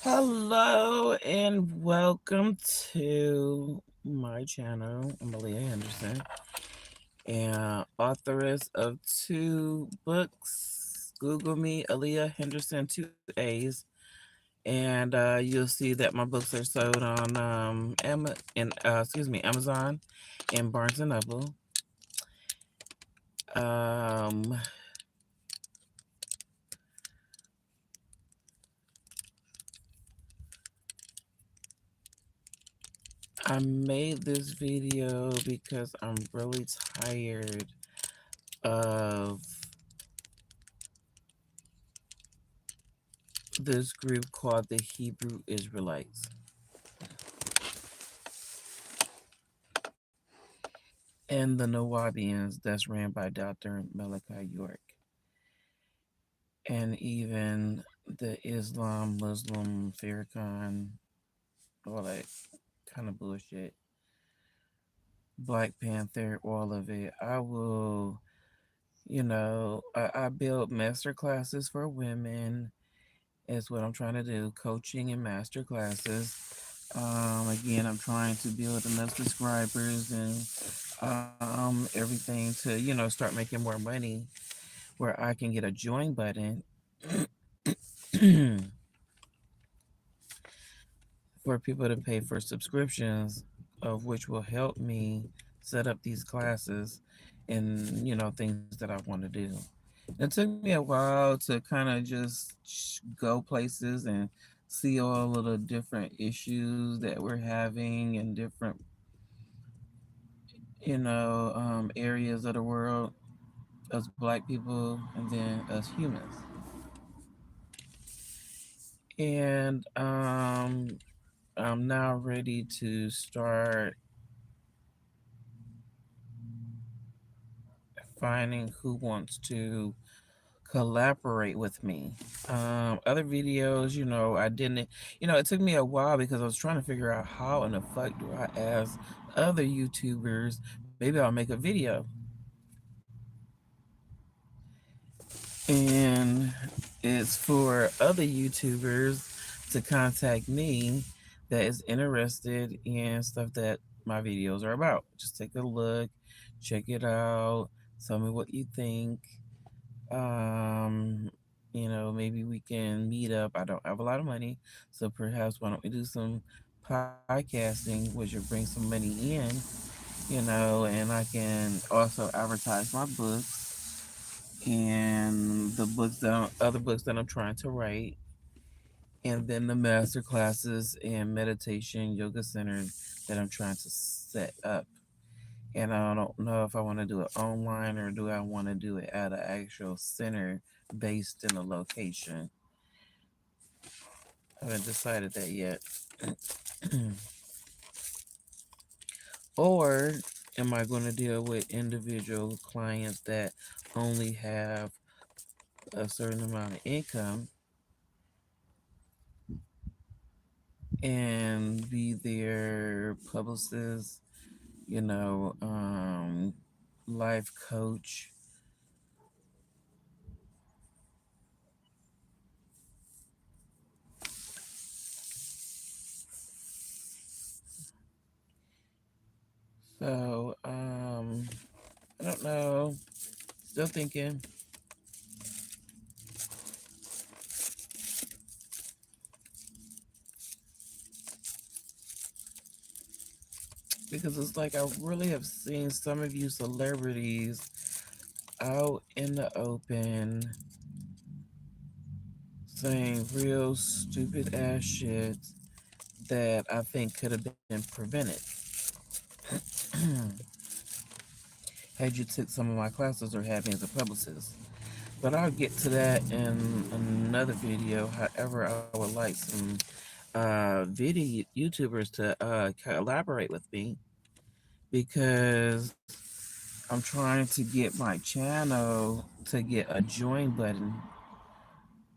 Hello and welcome to my channel. I'm Aaliyah Henderson, and authoress of two books. Google me, Aaliyah Henderson, two A's, and you'll see that my books are sold on Amazon and Barnes and Noble. Um, I made this video because I'm really tired of this group called the Hebrew Israelites and the Nawabians that's ran by Dr. Malachi York, and even the Islam, Muslim, Farrakhan, all that kind of bullshit, Black Panther, all of it. I build master classes for women is what I'm trying to do, coaching and master classes. Again, I'm trying to build enough subscribers and everything to, start making more money where I can get a join button for people to pay for subscriptions, of which will help me set up these classes and, things that I want to do. It took me a while to kind of just go places and see all of the different issues that we're having in different, areas of the world as Black people and then as humans. And I'm now ready to start finding who wants to collaborate with me. Other videos, I didn't, it took me a while because I was trying to figure out how in the fuck do I ask other YouTubers, maybe I'll make a video. And it's for other YouTubers to contact me that is interested in stuff that my videos are about. Just take a look, check it out, tell me what you think. Um, maybe we can meet up. I don't have a lot of money, so perhaps why don't we do some podcasting, which will bring some money in, and I can also advertise my books and the other books that I'm trying to write, and then the master classes and meditation yoga centers that I'm trying to set up. And I don't know if I want to do it online or do I want to do it at an actual center based in a location. I haven't decided that yet. Or am I going to deal with individual clients that only have a certain amount of income and be their publicist, you know, um, life coach? So, I don't know. Still thinking because it's like I really have seen some of you celebrities out in the open saying real stupid ass shit that I think could have been prevented had you took some of my classes or had me as a publicist. But I'll get to that in another video. However, I would like some video YouTubers to collaborate with me because I'm trying to get my channel to get a join button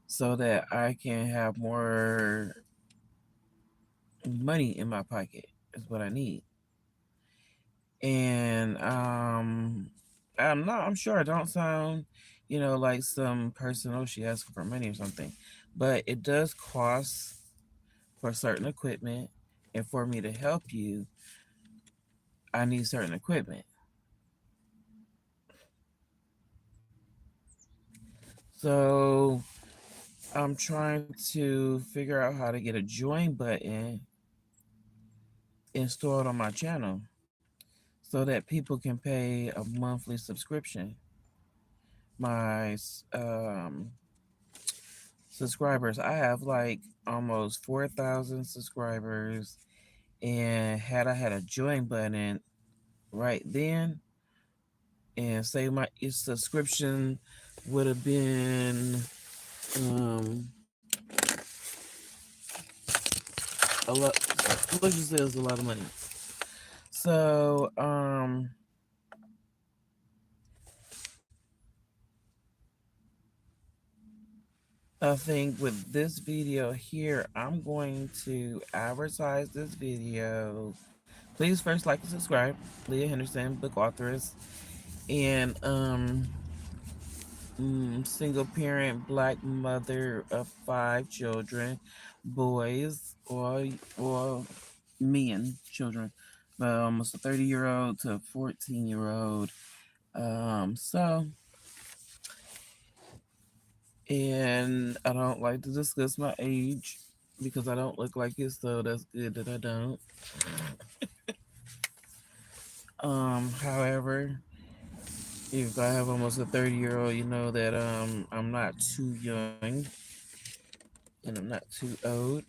so that I can have more money in my pocket is what I need. And I'm sure I don't sound, like some person, oh, she asking for money or something. But it does cost for certain equipment, and for me to help you, I need certain equipment. So I'm trying to figure out how to get a join button installed on my channel so that people can pay a monthly subscription. My subscribers, I have like almost 4,000 subscribers, and had I had a join button right then, and say my subscription would have been um a lot. Let's just say it was a lot of money. So I think with this video here, I'm going to advertise this video. Please first like and subscribe. Leah Henderson, book authoress, and single parent, black mother of 5 children, boys or men, children, almost a 30-year-old to a 14-year-old. So, and I don't like to discuss my age because I don't look like it, so that's good that I don't. However, if I have almost a 30-year-old, you know that I'm not too young and I'm not too old.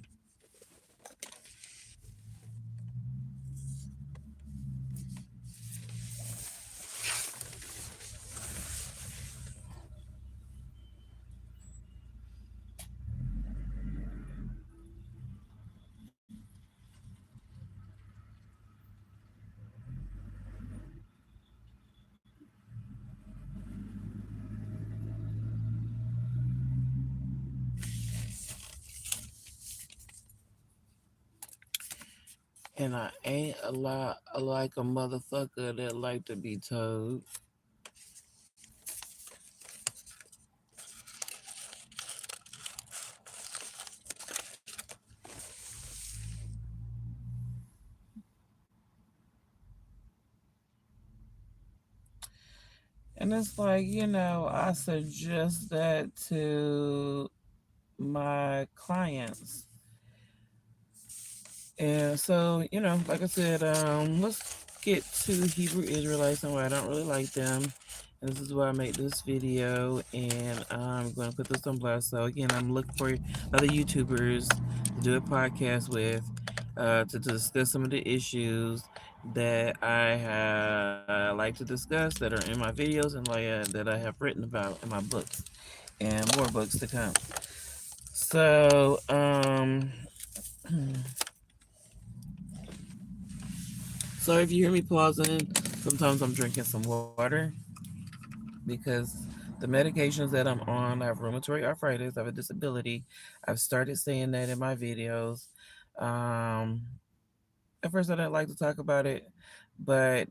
And I ain't a lot like a motherfucker that like to be told. And it's like, I suggest that to my clients. And so, like I said, let's get to Hebrew Israelites and why I don't really like them. And this is why I make this video, and I'm going to put this on blast. So again, I'm looking for other YouTubers to do a podcast with, to discuss some of the issues that I like to discuss that are in my videos and that I have written about in my books, and more books to come. So, so if you hear me pausing, sometimes I'm drinking some water because the medications that I'm on, I have rheumatoid arthritis, I have a disability. I've started saying that in my videos. Um, at first, I didn't like to talk about it, but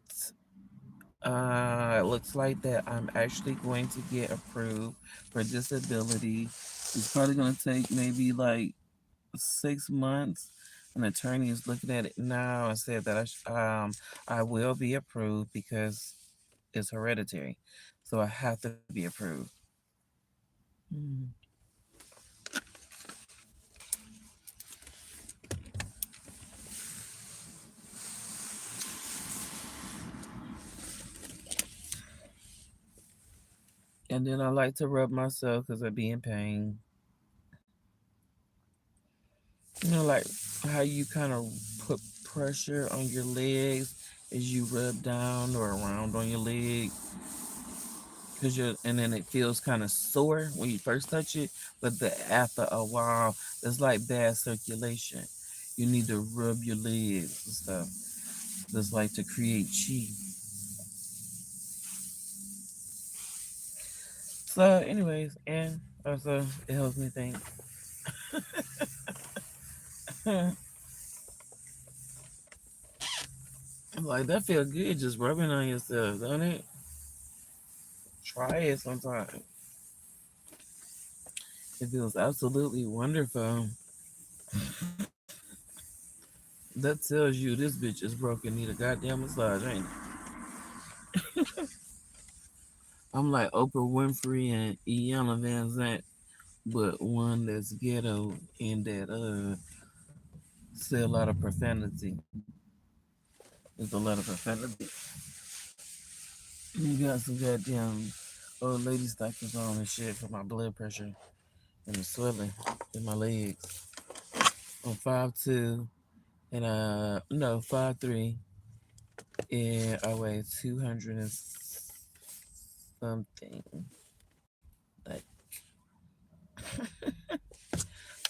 it looks like that I'm actually going to get approved for disability. It's probably going to take maybe like 6 months. An attorney is looking at it now and said that I will be approved because it's hereditary, so I have to be approved. Mm. And then I like to rub myself because I be in pain. Like how you kind of put pressure on your legs as you rub down or around on your leg, and then it feels kind of sore when you first touch it, but after a while, it's like bad circulation. You need to rub your legs and stuff. Just like to create chi. So, anyways, and also it helps me think. Like that feel good just rubbing on yourself, don't it? Try it sometime. It feels absolutely wonderful. That tells you this bitch is broken. Need a goddamn massage, ain't it? I'm like Oprah Winfrey and Iyanla Van Zant, but one that's ghetto and that say a lot of profanity. There's a lot of profanity. You got some goddamn old lady stockings on and shit for my blood pressure and the swelling in my legs. I'm 5'2" and no 5'3" and I weigh 200 and something. Like,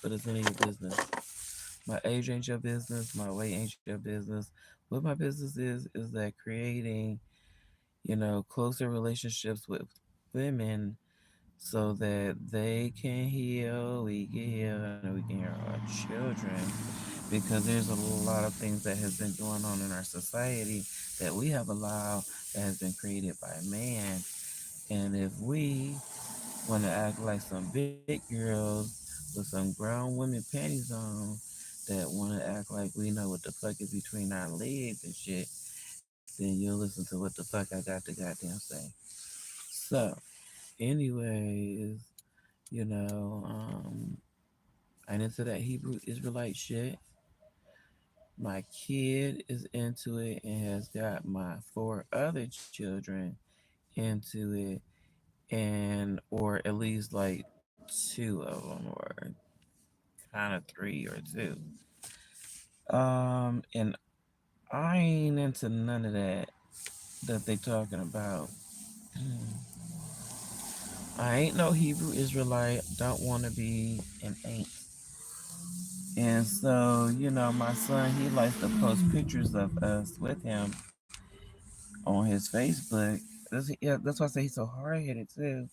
but it's none of your business. My age ain't your business. My weight ain't your business. What my business is that creating, closer relationships with women so that they can heal, we can heal, and we can heal our children. Because there's a lot of things that has been going on in our society that we have allowed that has been created by man. And if we want to act like some big girls with some grown women panties on that want to act like we know what the fuck is between our legs and shit, then you'll listen to what the fuck I got to goddamn say. So, anyways, you know, um, I'm into that Hebrew Israelite shit. My kid is into it and has got my four other children into it, and or at least like two of them, or kind of three or two. And I ain't into none of that they talking about. I ain't no Hebrew Israelite. Don't want to be and ain't. And so, my son, he likes to post pictures of us with him on his Facebook. That's why I say he's so hard headed too.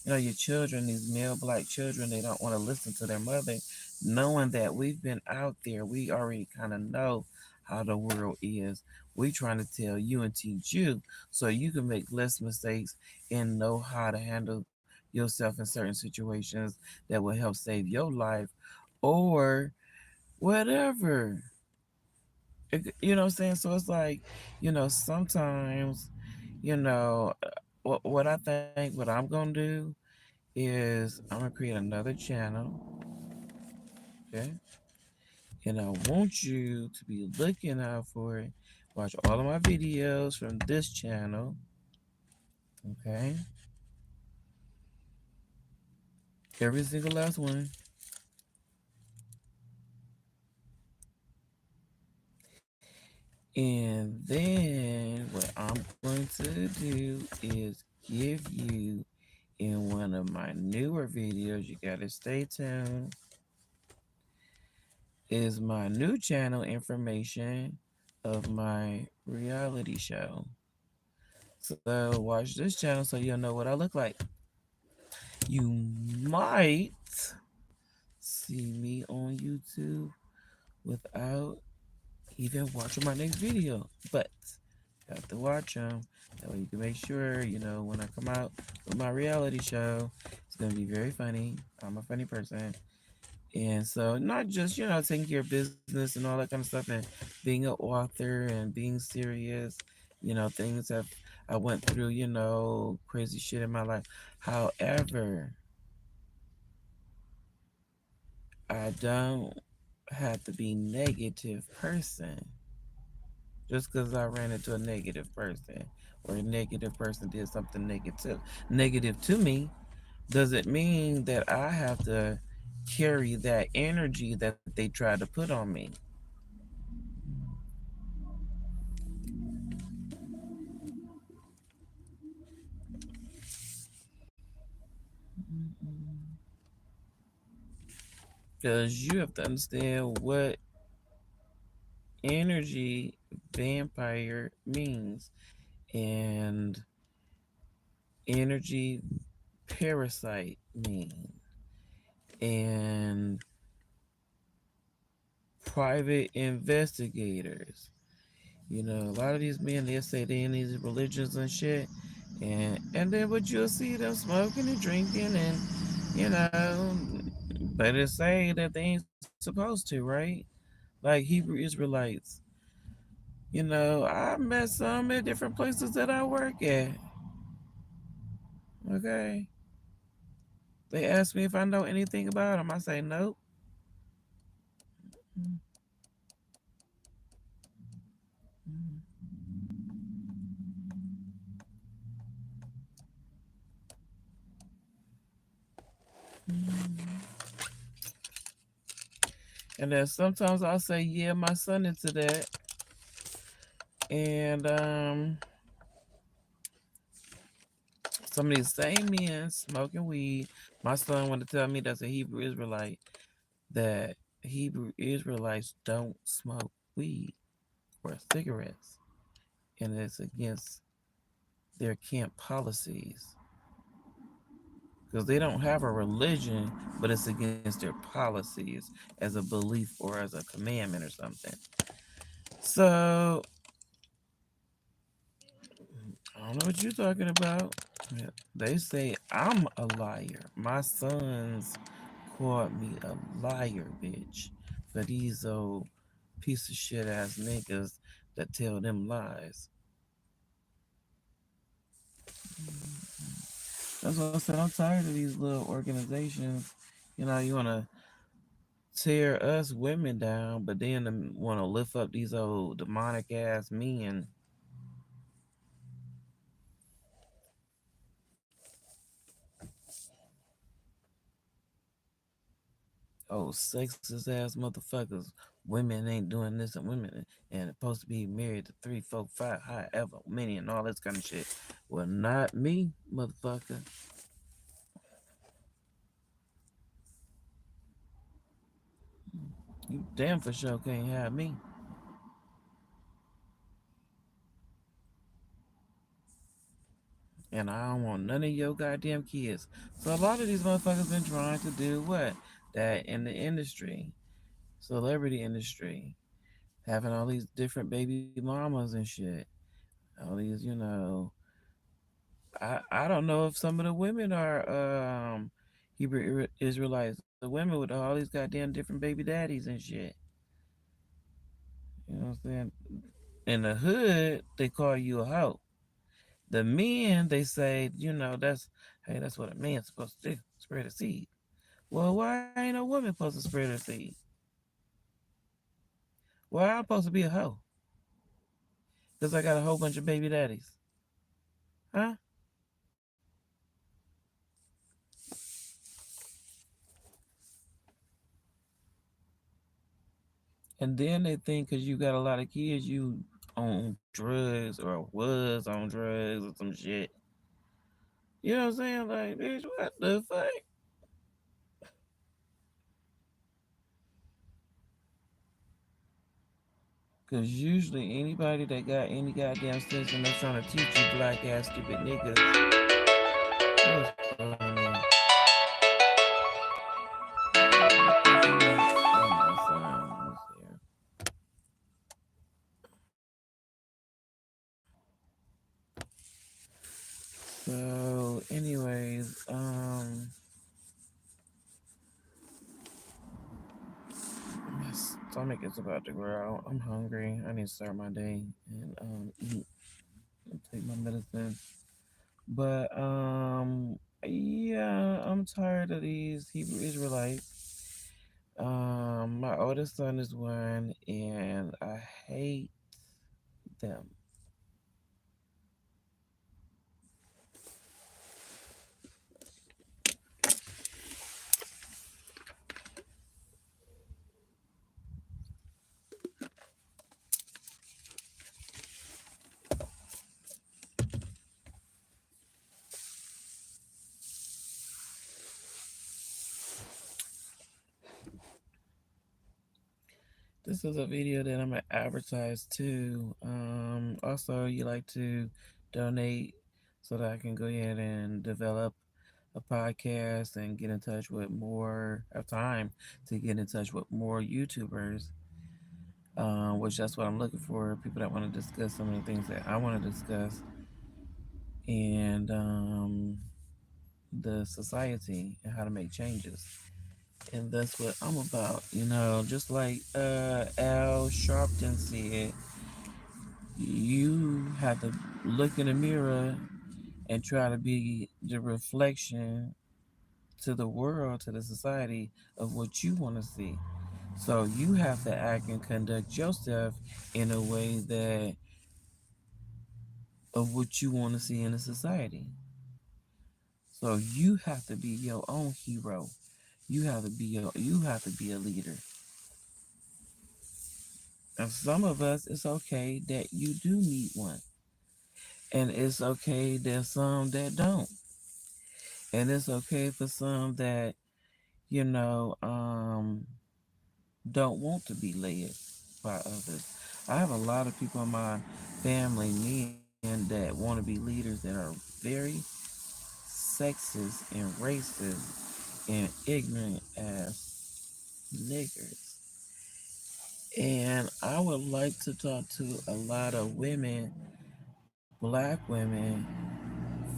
Your children, these male black children, they don't want to listen to their mother, knowing that we've been out there. We already kind of know how the world is. We trying to tell you and teach you so you can make less mistakes and know how to handle yourself in certain situations that will help save your life or whatever. You know what I'm saying? So it's like, sometimes, you know, what I think, what I'm gonna do is I'm gonna create another channel, okay? And I want you to be looking out for it. Watch all of my videos from this channel, okay? Every single last one. And then what I'm going to do is give you in one of my newer videos, you gotta stay tuned, is my new channel information of my reality show. So watch this channel so you'll know what I look like. You might see me on YouTube without even watching my next video, but you have to watch them. That way you can make sure, when I come out with my reality show, it's going to be very funny. I'm a funny person. And so, not just, taking care of business and all that kind of stuff and being an author and being serious, things that I went through, crazy shit in my life. However, I don't have to be negative person just because I ran into a negative person or a negative person did something negative to me doesn't mean that I have to carry that energy that they tried to put on me. Because you have to understand what energy vampire means and energy parasite mean and private investigators. A lot of these men, they say they in these religions and shit, and then but you'll see them smoking and drinking and you know, but it say that they ain't supposed to, right? Like like Hebrew Israelites. I met some at different places that I work at. Okay. They ask me if I know anything about them. I say nope. And then sometimes I'll say, yeah, my son into that. And some of these same men smoking weed. My son wanted to tell me that's a Hebrew Israelite that Hebrew Israelites don't smoke weed or cigarettes. And it's against their camp policies. Because they don't have a religion, but it's against their policies as a belief or as a commandment or something. So I don't know what you're talking about. Yeah, they say I'm a liar. My sons called me a liar, bitch, for these old piece of shit ass niggas that tell them lies. That's what I said. I'm tired of these little organizations. You want to tear us women down, but then want to lift up these old demonic ass men. Oh, sexist ass motherfuckers. Women ain't doing this, and women and supposed to be married to three, four, five, however many, and all this kind of shit. Well, not me, motherfucker. You damn for sure can't have me. And I don't want none of your goddamn kids. So a lot of these motherfuckers been trying to do what? That in the industry, celebrity industry, having all these different baby mamas and shit. All these, I don't know if some of the women are Hebrew Israelites. The women with all these goddamn different baby daddies and shit. You know what I'm saying? In the hood, they call you a hoe. The men, they say, that's hey, that's what a man's supposed to do, spread a seed. Well, why ain't a woman supposed to spread a seed? Why I'm supposed to be a hoe? Because I got a whole bunch of baby daddies. Huh? And then they think because you got a lot of kids, you on drugs or was on drugs or some shit. You know what I'm saying? Like, bitch, what the fuck? Because usually anybody that got any goddamn sense and they're trying to teach you black ass stupid niggas, what's calling me? Oh, my son was there. So, anyways, my stomach is about to growl. I'm hungry. I need to start my day and eat and take my medicine. But yeah, I'm tired of these Hebrew Israelites. My oldest son is one, and I hate them. This is a video that I'm gonna advertise too. Also, you like to donate so that I can go ahead and develop a podcast and get in touch with more have time to get in touch with more YouTubers. Which that's what I'm looking for. People that want to discuss some of the things that I want to discuss and the society and how to make changes. And that's what I'm about, just like Al Sharpton said, you have to look in the mirror and try to be the reflection to the world, to the society of what you want to see. So you have to act and conduct yourself in a way that of what you want to see in a society. So you have to be your own hero. You have to be a leader. And some of us, it's okay that you do need one. And it's okay there's some that don't. And it's okay for some that, you know, don't want to be led by others. I have a lot of people in my family, men that want to be leaders that are very sexist and racist and ignorant as niggers. And I would like to talk to a lot of women, black women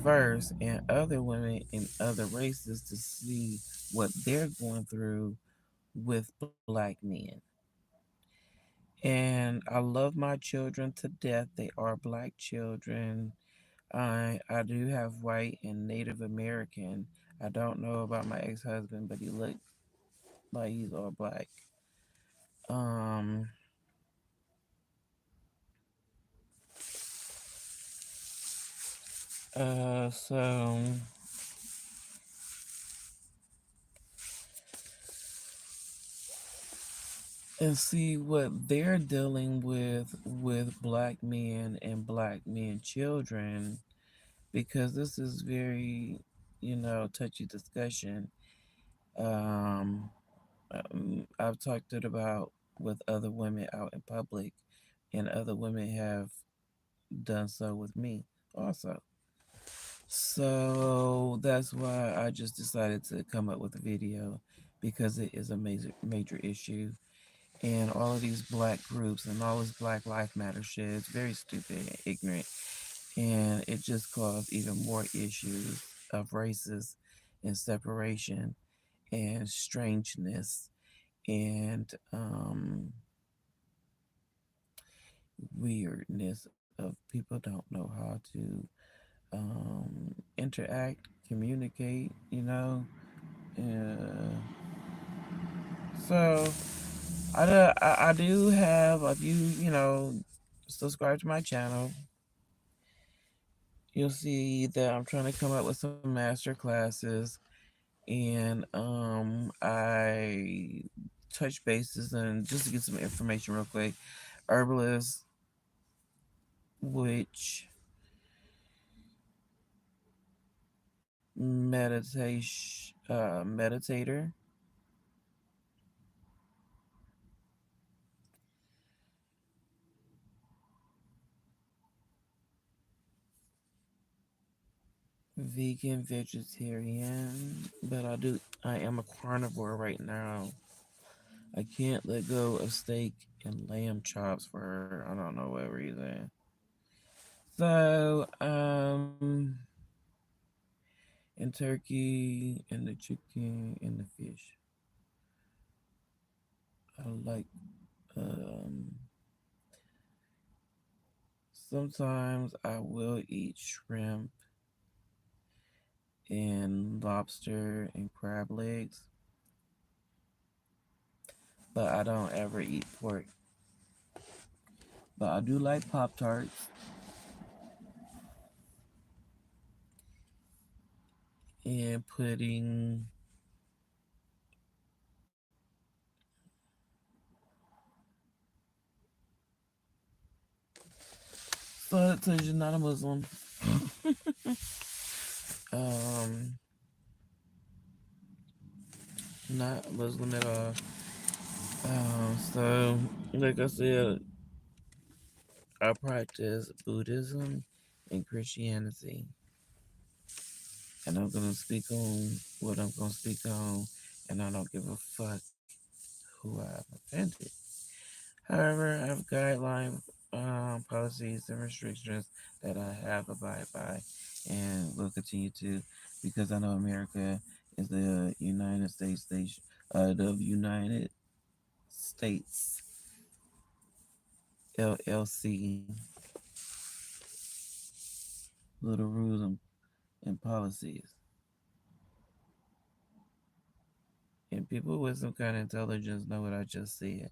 first, and other women in other races to see what they're going through with black men. And I love my children to death. They are black children. I do have white and Native American. I don't know about my ex husband, but he looked like he's all black. Um, so and see what they're dealing with black men and black men children, because this is very, touchy discussion. Um, I've talked it about with other women out in public, and other women have done so with me also. So that's why I just decided to come up with a video, because it is a major issue. And all of these black groups and all this Black Life Matter shit is very stupid and ignorant. And it just caused even more issues of races and separation and strangeness and weirdness of people don't know how to interact, communicate, So I do have, if you, subscribe to my channel, you'll see that I'm trying to come up with some master classes. And I touch bases, and just to get some information real quick, herbalist, witch, meditator, vegan, vegetarian, but I am a carnivore right now. I can't let go of steak and lamb chops for I don't know what reason. So, and turkey and the chicken and the fish. I like um sometimes I will eat shrimp and lobster and crab legs, but I don't ever eat pork. But I do like Pop Tarts and pudding. But so you're not a Muslim. Um, not Muslim at all. So like I said, I practice Buddhism and Christianity, and I'm gonna speak on what I'm gonna speak on, and I don't give a fuck who I've offended. However, I have guidelines, policies, and restrictions that I have abide by, and will continue to, because I know America is the United States the United States LLC, little rules and policies. And people with some kind of intelligence know what I just said.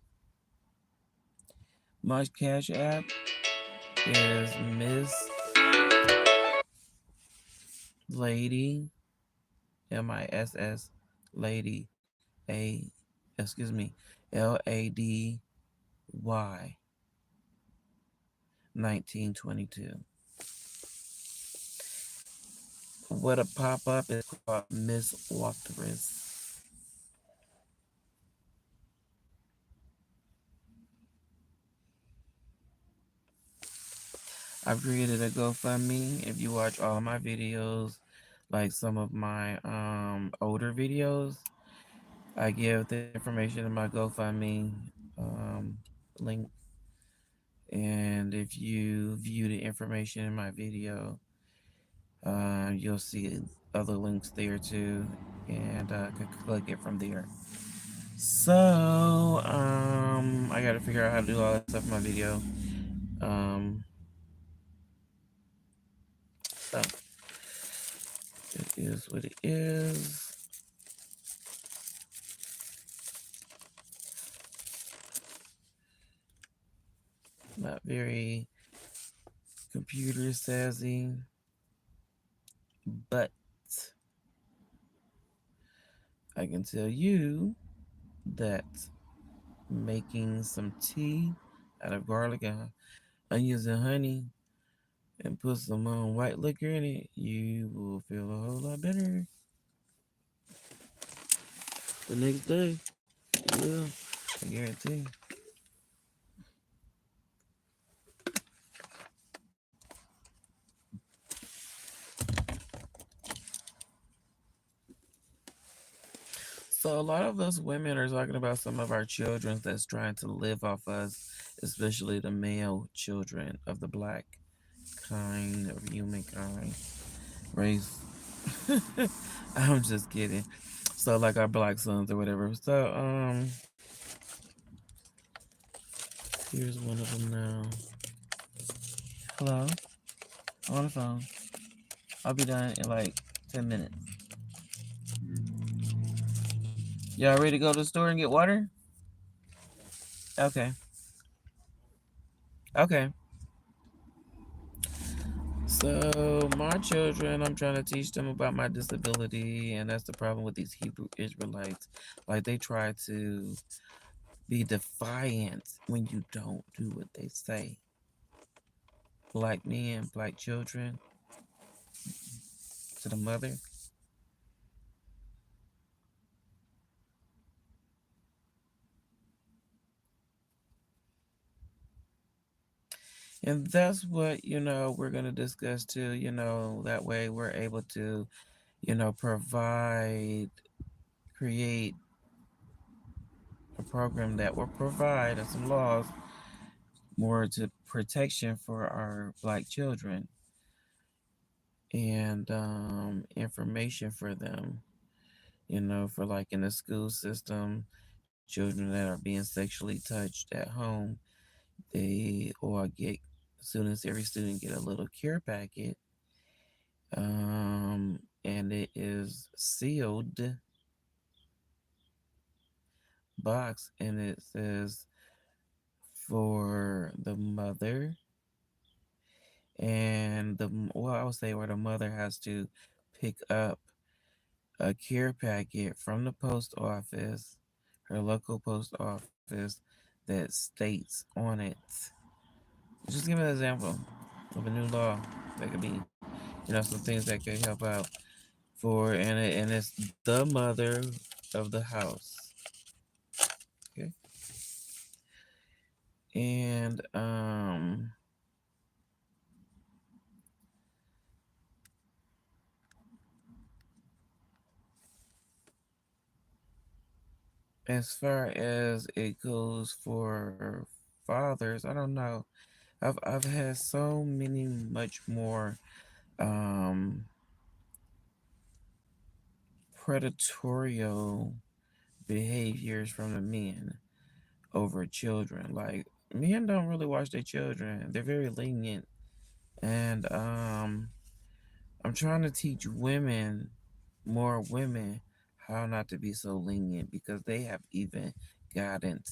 My Cash App is Miss Lady, MISS Lady A, excuse me, LADY 1922. What a pop up is called Miss Walker's. I've created a GoFundMe. If you watch all of my videos, like some of my older videos, I give the information in my GoFundMe um, link. And if you view the information in my video, you'll see other links there too, and can click it from there. So, I gotta figure out how to do all that stuff in my video. Um, so it is what it is. Not very computer savvy, but I can tell you that making some tea out of garlic and onions and honey and put some white liquor in it, you will feel a whole lot better the next day. You will, I guarantee. So a lot of us women are talking about some of our children that's trying to live off us, especially the male children of the black kind of humankind race. I'm just kidding. So like our black sons or whatever. So here's one of them now. Hello, I'm on the phone. I'll be done in like 10 minutes. Y'all ready to go to the store and get water? Okay. Okay. So my children, I'm trying to teach them about my disability, and that's the problem with these Hebrew Israelites. Like they try to be defiant when you don't do what they say. Black men, black children, to the mother. And that's what, we're going to discuss too. That way we're able to, provide, create a program that will provide and some laws more to protection for our black children and information for them, for like in the school system, children that are being sexually touched at home, they or get students, every student get a little care packet, and it is sealed box, and it says for the mother and I would say where the mother has to pick up a care packet from the post office, her local post office, that states on it. Just give an example of a new law that could be, some things that could help out for, and it's the mother of the house. Okay, and as far as it goes for fathers, I don't know. I've had so many much more um predatorial behaviors from the men over children. Like men don't really watch their children. They're very lenient. And I'm trying to teach women, more women, how not to be so lenient because they have even gotten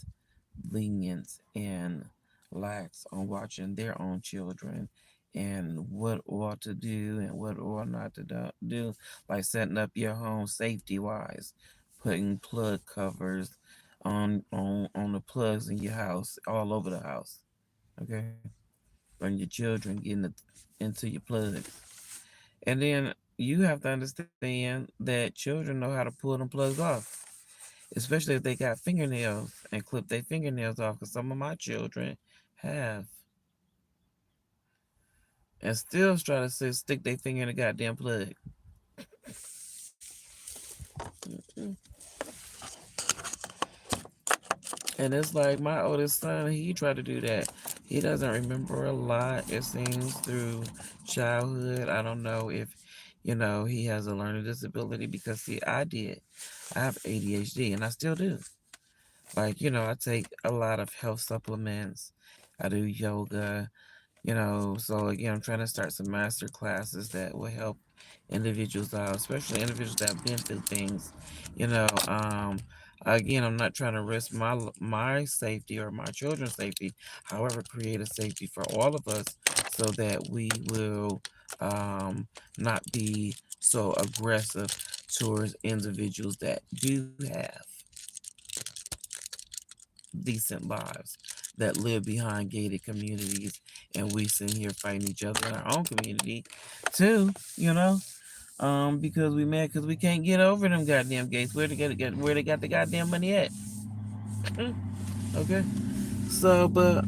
lenience and lax on watching their own children and what ought to do and what ought not to do, like setting up your home safety wise, putting plug covers on the plugs in your house, all over the house, okay, when your children getting into your plugs. And then you have to understand that children know how to pull them plugs off, especially if they got fingernails and clip their fingernails off. Because some of my children have, and still try to stick their finger in the goddamn plug. And it's like my oldest son, he tried to do that. He doesn't remember a lot, it seems, through childhood. I don't know if, he has a learning disability because, see, I did. I have ADHD and I still do. Like, I take a lot of health supplements. I do yoga. So again, I'm trying to start some master classes that will help individuals out, especially individuals that have been through things. Again, I'm not trying to risk my safety or my children's safety. However, create a safety for all of us so that we will not be so aggressive towards individuals that do have decent lives, that live behind gated communities, and we sit here fighting each other in our own community too, because we mad because we can't get over them goddamn gates. Where they got the goddamn money at? Okay. So, but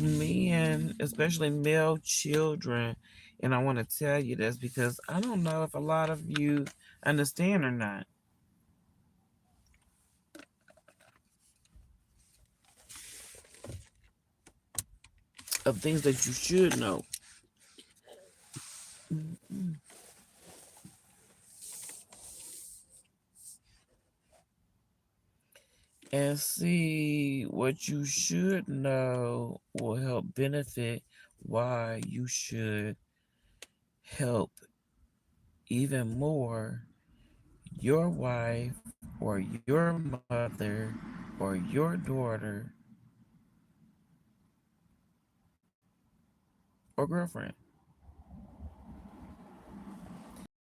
men, especially male children, and I want to tell you this because I don't know if a lot of you understand or not of things that you should know. And see, what you should know will help benefit why you should help even more your wife or your mother or your daughter or girlfriend.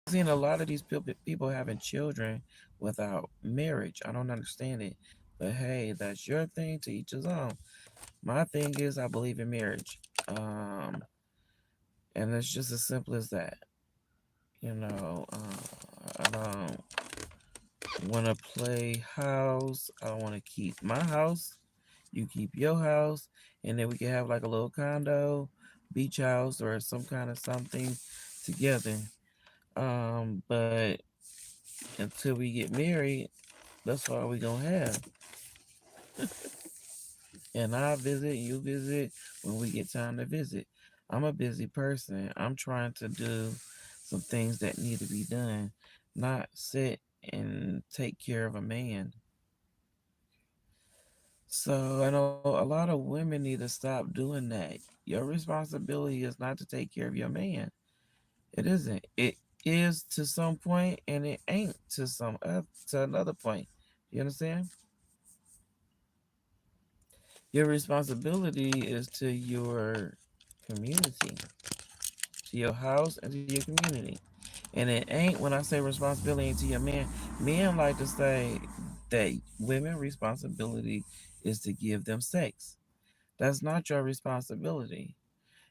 Seeing a lot of these people having children without marriage. I don't understand it. But hey, that's your thing, to each his own. My thing is, I believe in marriage. And it's just as simple as that. I don't want to play house. I want to keep my house. You keep your house, and then we can have like a little condo, beach house, or some kind of something together. But until we get married, that's all we gonna have. And I visit, you visit when we get time to visit. I'm a busy person. I'm trying to do some things that need to be done, not sit and take care of a man. So I know a lot of women need to stop doing that. Your responsibility is not to take care of your man. It isn't. It is to some point, and it ain't to another point. You understand? Your responsibility is to your community, to your house, and to your community. And it ain't, when I say responsibility to your man, men like to say that women responsibility is to give them sex. That's not your responsibility.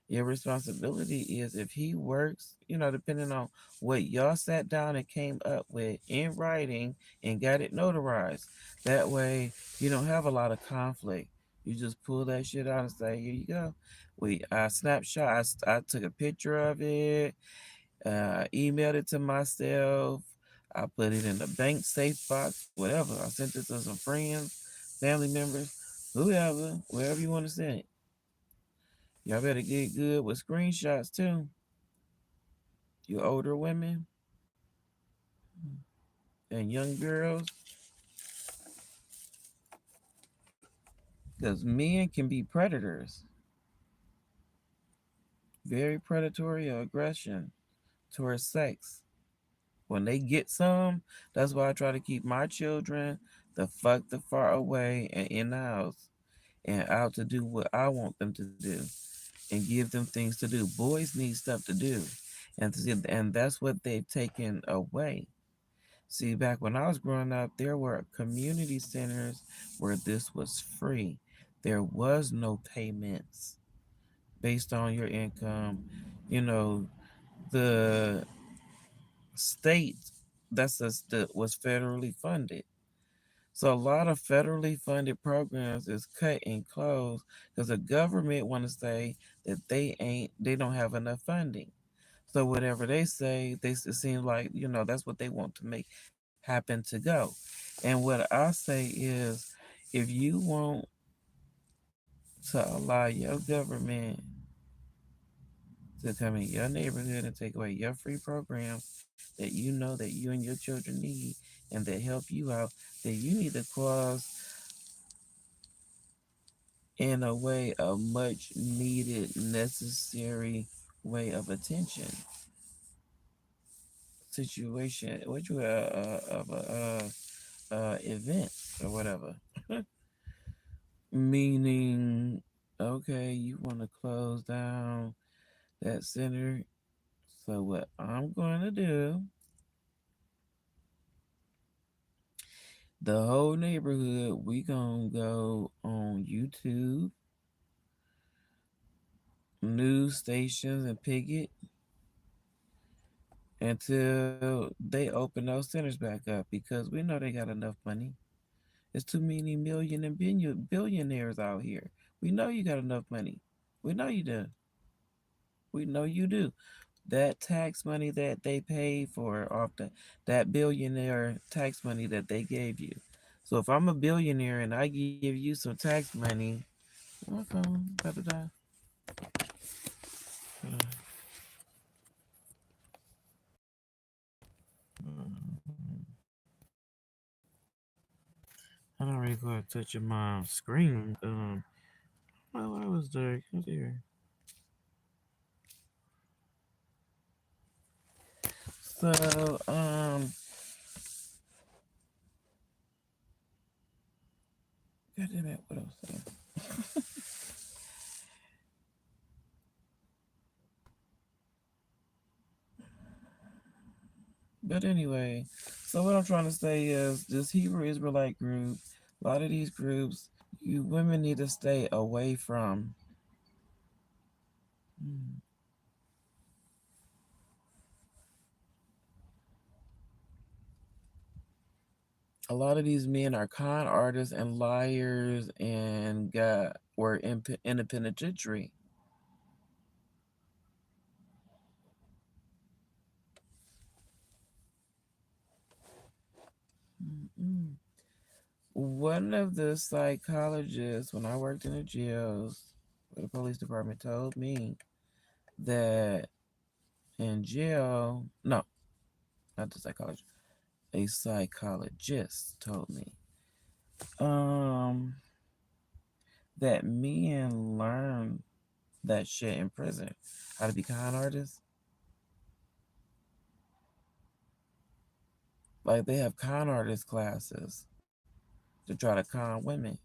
Your responsibility is, if he works, depending on what y'all sat down and came up with in writing and got it notarized. That way you don't have a lot of conflict. You just pull that shit out and say, here you go. I snapshot, I took a picture of it, emailed it to myself. I put it in the bank safe box, whatever. I sent it to some friends, family members, whoever, wherever you want to send it. Y'all better get good with screenshots too. You older women, and young girls, because men can be predators, very predatory aggression towards sex. When they get some, that's why I try to keep my children the far away and in the house and out to do what I want them to do and give them things to do. Boys need stuff to do, and that's what they've taken away. See, back when I was growing up, there were community centers where this was free. There was no payments based on your income. You know, the state was federally funded. So a lot of federally funded programs is cut and closed because the government want to say that they don't have enough funding. So whatever they say, it seems like that's what they want to make happen to go. And what I say is, if you want to allow your government to come in your neighborhood and take away your free programs that you know that you and your children need and that help you out, then you need to cause in a way a much needed, necessary way of attention situation, which of a event or whatever. Meaning, okay, you want to close down that center. So what I'm going to do, the whole neighborhood, we gonna go on YouTube, news stations, and picket until they open those centers back up because we know they got enough money. There's too many million and billionaires out here. We know you got enough money. We know you do. We know you do. That tax money that they paid for off that billionaire tax money that they gave you. So if I'm a billionaire and I give you some tax money, my phone about to die. I don't really go touching my screen. Well, I was there. What's here? So, God damn it, what else? But anyway, so what I'm trying to say is this Hebrew Israelite group, a lot of these groups, you women need to stay away from. Hmm. A lot of these men are con artists and liars and were in the penitentiary. Mm-mm. One of the psychologists, when I worked in the jails, the police department told me that in jail, no, not the psychologist, a psychologist told me um that men learn that shit in prison, how to be con artists. Like they have con artist classes to try to con women.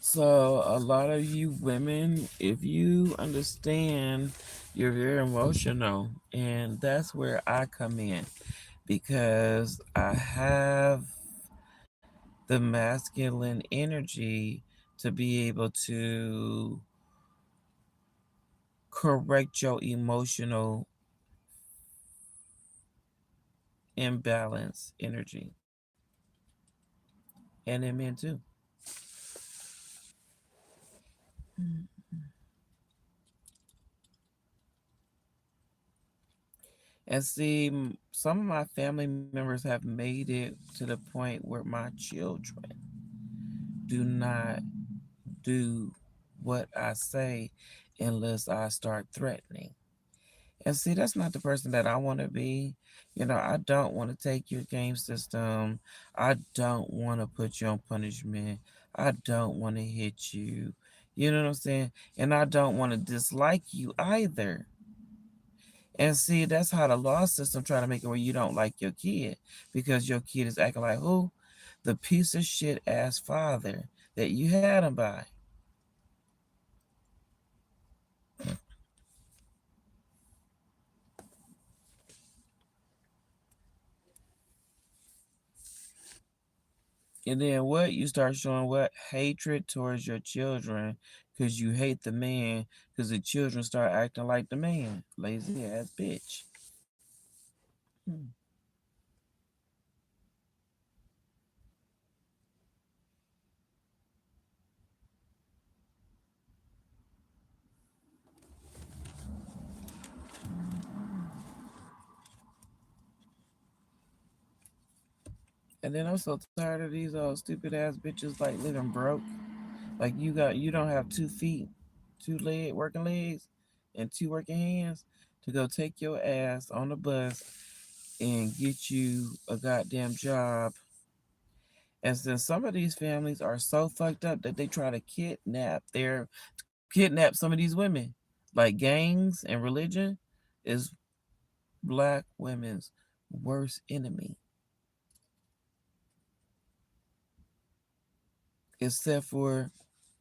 So a lot of you women, if you understand, you're very emotional, and that's where I come in because I have the masculine energy to be able to correct your emotional imbalance energy and in men too. And see, some of my family members have made it to the point where my children do not do what I say unless I start threatening. And see, that's not the person that I want to be. I don't want to take your game system. I don't want to put you on punishment. I don't want to hit you. You know what I'm saying? And I don't want to dislike you either. And see, that's how the law system try to make it where you don't like your kid because your kid is acting like who? The piece of shit ass father that you had him by. And then what? You start showing what? Hatred towards your children because you hate the man because the children start acting like the man. Lazy ass bitch. Hmm. And then I'm so tired of these stupid ass bitches like living broke. Like you don't have 2 feet, working legs, and two working hands to go take your ass on the bus and get you a goddamn job. And since some of these families are so fucked up that they try to kidnap some of these women, like gangs and religion, is black women's worst enemy. Except for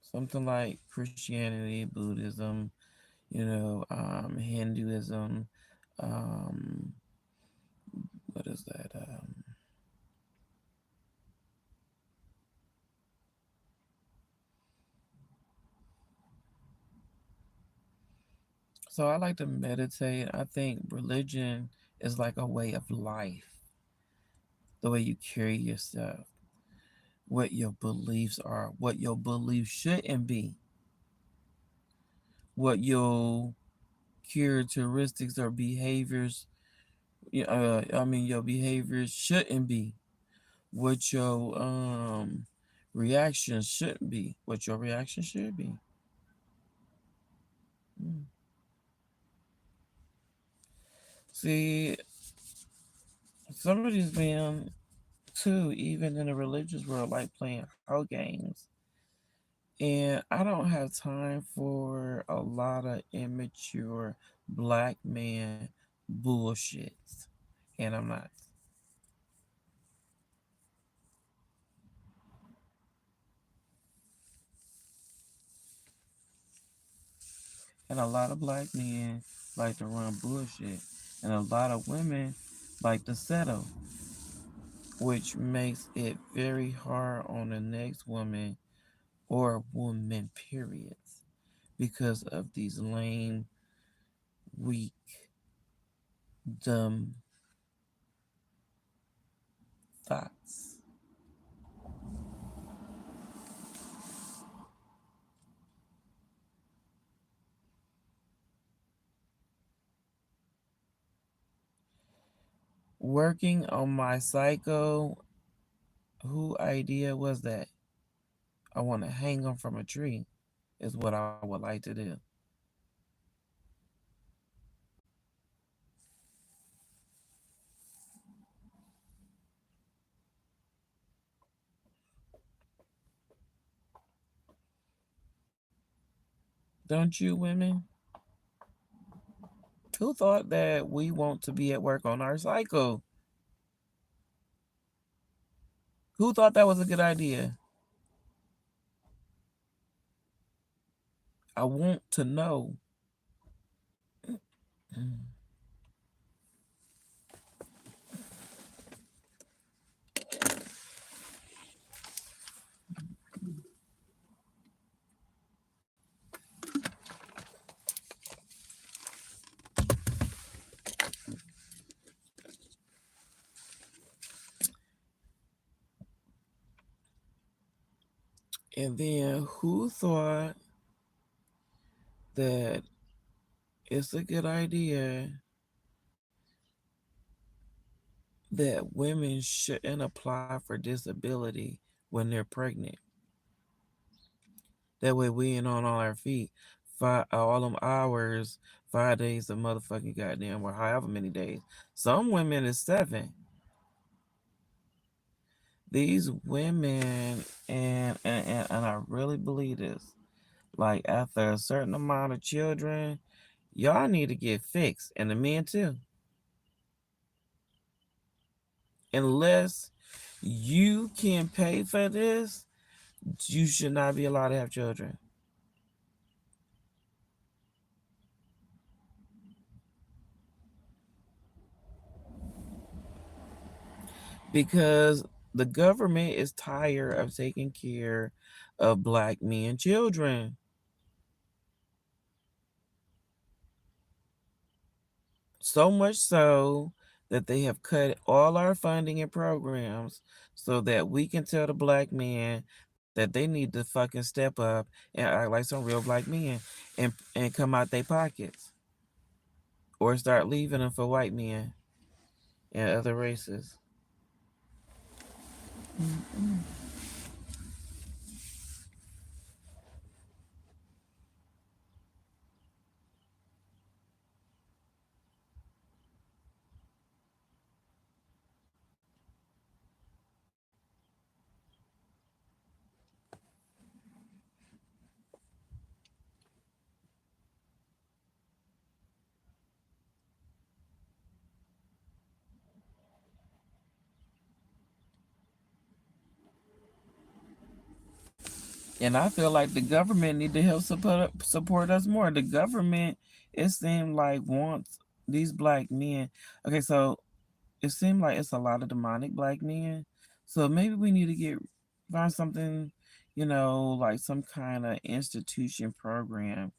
something like Christianity, Buddhism, Hinduism, um, what is that? So I like to meditate. I think religion is like a way of life, the way you carry yourself, what your beliefs are, what your beliefs shouldn't be, what your characteristics or behaviors, your behaviors shouldn't be, what your reactions shouldn't be, what your reaction should be. Mm. See, some of these men too, even in the religious world, like playing hoe games. And I don't have time for a lot of immature black man bullshit. And I'm not. And a lot of black men like to run bullshit. And a lot of women like to settle, which makes it very hard on the next woman or woman, periods, because of these lame, weak, dumb thoughts. Working on my psycho, who idea was that? I want to hang them from a tree, is what I would like to do. Don't you, women? Who thought that we want to be at work on our cycle? Who thought that was a good idea? I want to know. And then who thought that it's a good idea that women shouldn't apply for disability when they're pregnant. That way we ain't on all our feet. All them hours, 5 days of motherfucking goddamn, or however many days. Some women is 7. These women, and I really believe this, like after a certain amount of children, y'all need to get fixed. And the men too. Unless you can pay for this, you should not be allowed to have children. Because the government is tired of taking care of black men children. So much so that they have cut all our funding and programs so that we can tell the black men that they need to fucking step up and act like some real black men and come out their pockets or start leaving them for white men and other races. And I feel like the government need to help support us more. The government, it seemed like wants these black men. Okay, so it seemed like it's a lot of demonic black men. So maybe we need to find something, like some kind of institution program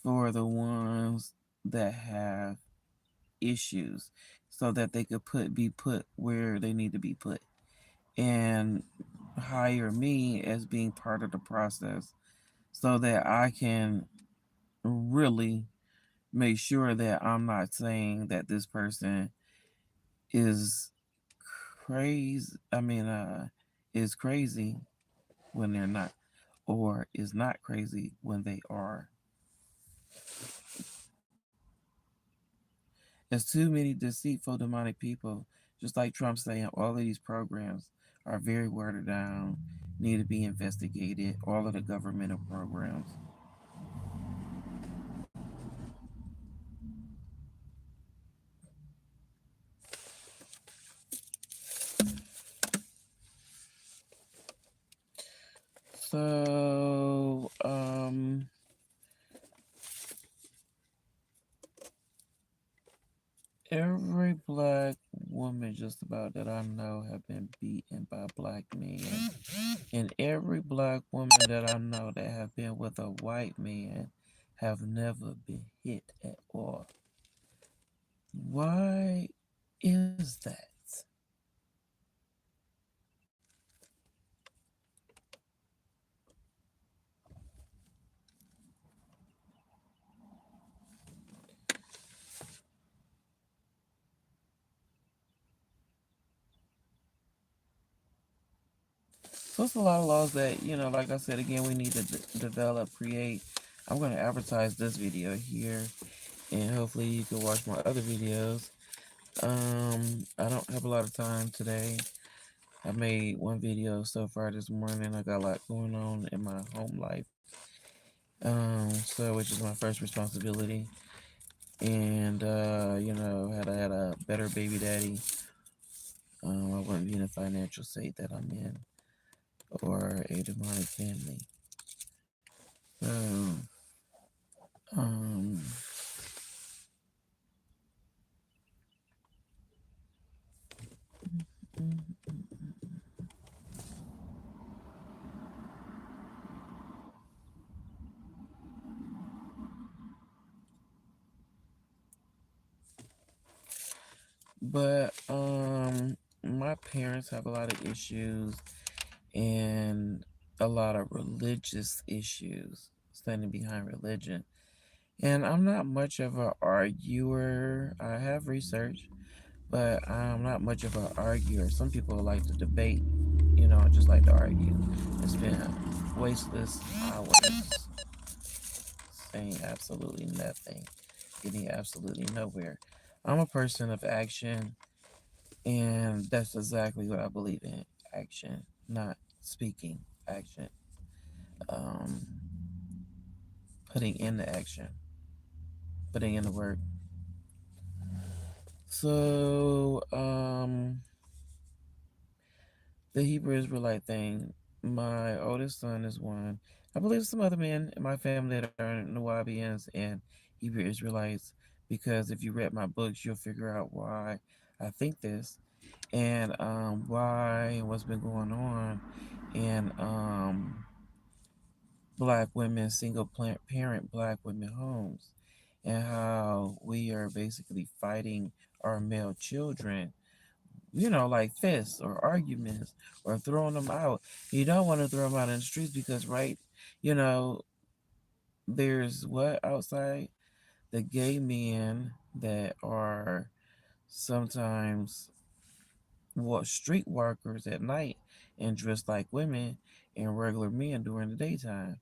for the ones that have issues, so that they could be put where they need to be put, and hire me as being part of the process so that I can really make sure that I'm not saying that this person is crazy. Is crazy when they're not, or is not crazy when they are. There's too many deceitful, demonic people. Just like Trump saying, all of these programs are very watered down, need to be investigated. All of the governmental programs. So, every black woman just about that I know have been beaten by black men. And every black woman that I know that have been with a white man have never been hit at all. Why is that? So it's a lot of laws that, like I said again, we need to develop, create. I'm going to advertise this video here, and hopefully you can watch my other videos. I don't have a lot of time today. I made one video so far this morning. I got a lot going on in my home life. So which is my first responsibility. And had I had a better baby daddy, I wouldn't be in the financial state that I'm in, or a demonic family. So, um, but my parents have a lot of issues and a lot of religious issues, standing behind religion. And I'm not much of an arguer. I have research, but I'm not much of an arguer. Some people like to debate, just like to argue and spend wasteless hours saying absolutely nothing, getting absolutely nowhere. I'm a person of action, and that's exactly what I believe in: action, not speaking. Action, um, putting in the action, putting in the work. So, the Hebrew Israelite thing. My oldest son is one. I believe some other men in my family that are Nubians and Hebrew Israelites, because if you read my books, you'll figure out why I think this, and why and what's been going on in black women, single parent black women homes, and how we are basically fighting our male children, like fists or arguments or throwing them out. You don't want to throw them out in the streets because, right, you know, there's what outside the gay men that are sometimes street walkers at night and dressed like women and regular men during the daytime,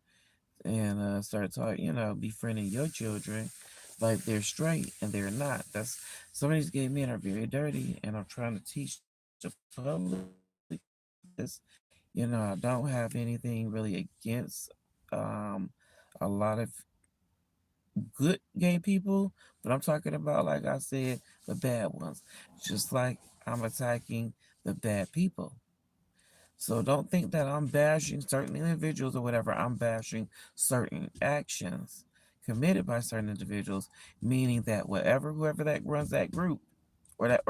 and start talking, befriending your children like they're straight and they're not. That's Some of these gay men are very dirty, and I'm trying to teach the public this. I don't have anything really against um, a lot of good gay people, but I'm talking about, like I said, the bad ones. Just like I'm attacking the bad people. So don't think that I'm bashing certain individuals or whatever. I'm bashing certain actions committed by certain individuals, meaning that whoever that runs that group or that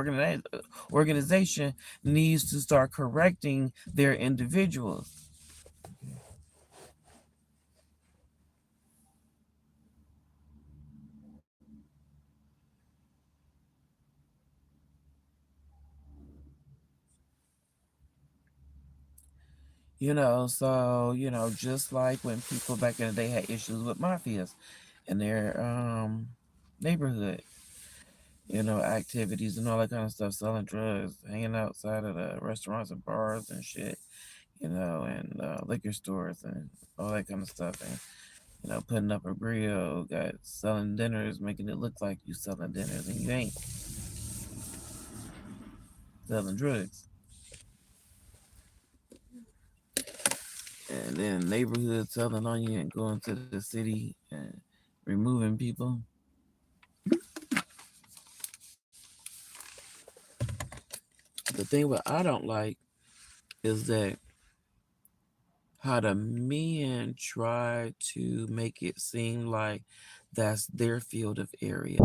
organization needs to start correcting their individuals. Just like when people back in the day had issues with mafias in their neighborhood, activities and all that kind of stuff, selling drugs, hanging outside of the restaurants and bars and shit, and liquor stores and all that kind of stuff, and putting up a grill, got selling dinners, making it look like you selling dinners, and you ain't selling drugs. And then neighborhoods selling on you and going to the city and removing people. The thing what I don't like is that how the men try to make it seem like that's their field of area.